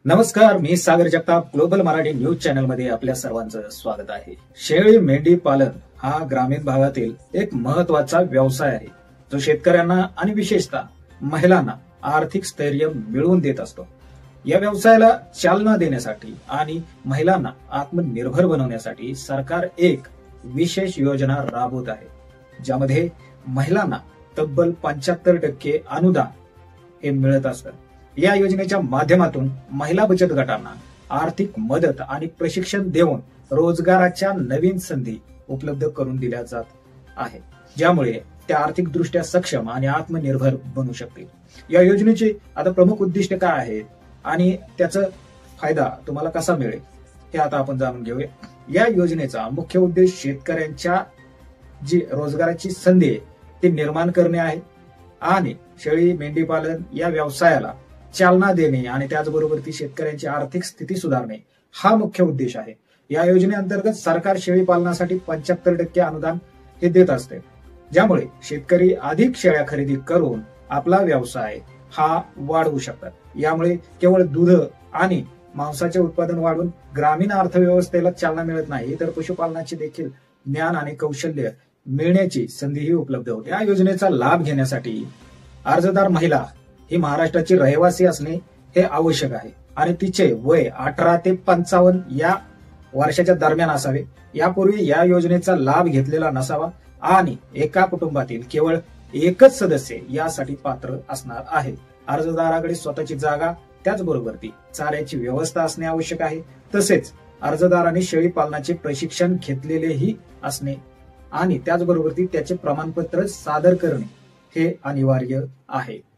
नमस्कार, मी Sagar Jagtap global Marathi news channel मध्ये आपल्या सर्वांचं स्वागत आहे। शेळी मेंढी पालन हा ग्रामीण भागातील एक महत्त्वाचा व्यवसाय आहे, जो शेतकऱ्यांना आणि विशेषतः महिलांना आर्थिक स्थैर्य मिळवून देत असतो। या व्यवसायाला चालना देण्यासाठी आणि महिलांना आत्मनिर्भर बनवण्यासाठी सरकार एक विशेष योजना राबवत आहे, ज्यामध्ये महिलांना तब्बल 75% अनुदान हे मिळत असतं। या योजनेच्या माध्यमातून महिला बचत गटांना आर्थिक मदत आणि प्रशिक्षण देऊन रोजगाराच्या नवीन संधी उपलब्ध करून दिल्या जात आहे, ज्यामुळे त्या आर्थिकदृष्ट्या सक्षम आणि आत्मनिर्भर बनू शकतील। या योजनेचे आता प्रमुख उद्दिष्ट काय आहेत आणि त्याचा फायदा तुम्हाला कसा मिळेल हे आता आपण जाणून घेऊया। या योजनेचा मुख्य उद्देश शेतकऱ्यांच्या जी रोजगाराची संधी आहे ती निर्माण करणे आहे आणि शेळी मेंढी पालन या व्यवसायाला चालना देणे आणि त्याचबरोबर ती शेतकऱ्यांची आर्थिक स्थिती सुधारणे हा मुख्य उद्देश आहे। या योजनेअंतर्गत सरकार शेळी पालनासाठी 75% अनुदान हे देत असते, ज्यामुळे शेतकरी अधिक शेळ्या खरेदी करून आपला व्यवसाय हा वाढवू शकतात। यामुळे केवळ दूध आणि मांसाचे उत्पादन वाढून ग्रामीण अर्थव्यवस्थेला चालना मिळत नाही, तर पशुपालनाचे देखील ज्ञान आणि कौशल्य मिळण्याची संधीही उपलब्ध होते। या योजनेचा लाभ घेण्यासाठी अर्जदार महिला ही महाराष्ट्राची रहिवासी असणे हे आवश्यक आहे आणि तिचे वय 18 ते 55 या वर्षाच्या दरम्यान असावे। यापूर्वी या योजनेचा लाभ घेतलेला नसावा आणि एका कुटुंबातील केवळ एकच सदस्य यासाठी पात्र असणार आहे। अर्जदाराकडे स्वतःची जागा, त्याचबरोबर ती चाऱ्याची व्यवस्था असणे आवश्यक आहे। तसेच अर्जदाराने शेळी पालनाचे प्रशिक्षण घेतलेलेही असणे आणि त्याचबरोबर ती त्याचे प्रमाणपत्र सादर करणे हे अनिवार्य आहे।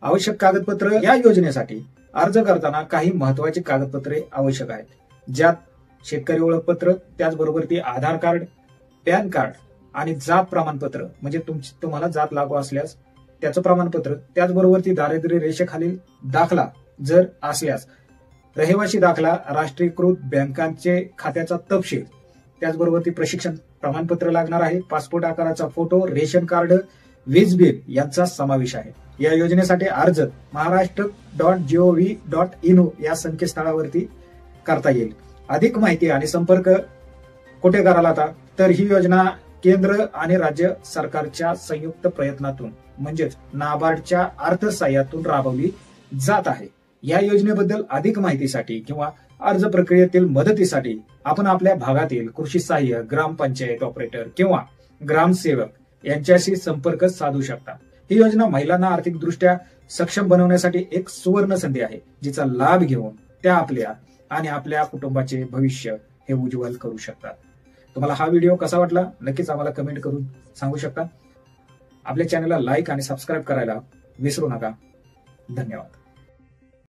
आवश्यक कागदपत्र या योजनेसाठी अर्ज करताना काही महत्वाची कागदपत्रे आवश्यक आहेत, ज्यात शेतकरी ओळखपत्र, त्याचबरोबर ती आधार कार्ड, पॅन कार्ड आणि जात प्रमाणपत्र म्हणजे तुम्हाला जात लागू असल्यास त्याचं प्रमाणपत्र, त्याचबरोबर ती दारिद्र्य रेषेखालील दाखला जर असल्यास रहिवासी दाखला, राष्ट्रीयकृत बँकांचे खात्याचा तपशील, त्याचबरोबर ती प्रशिक्षण प्रमाणपत्र लागणार आहे, पासपोर्ट आकाराचा फोटो, रेशन कार्ड, वीज बिल यांचा समावेश आहे। या योजनेसाठी अर्ज महाराष्ट्र.gov.in या संकेतस्थळावरती करता येईल। अधिक माहिती आणि संपर्क कुठे कराल आता तर ही योजना केंद्र आणि राज्य सरकारच्या संयुक्त प्रयत्नातून म्हणजेच नाबार्डच्या अर्थसहाय्यातून राबवली जात आहे। या योजनेबद्दल अधिक माहितीसाठी किंवा अर्ज प्रक्रियेतील मदतीसाठी आपण आपल्या भागातील कृषी सहाय्य, ग्रामपंचायत ऑपरेटर किंवा ग्रामसेवक यांच्याशी संपर्क साधू शकता। ही योजना महिलांना आर्थिकदृष्ट्या सक्षम बनवण्यासाठी एक सुवर्ण संधी आहे, जिचा लाभ घेऊन त्या आपल्या आणि आपल्या कुटुंबाचे भविष्य हे उज्ज्वल करू शकतात। तुम्हाला हा व्हिडिओ कसा वाटला नक्कीच आम्हाला कमेंट करून सांगू शकता। आपल्या चॅनलला लाईक आणि सबस्क्राईब करायला विसरू नका। धन्यवाद।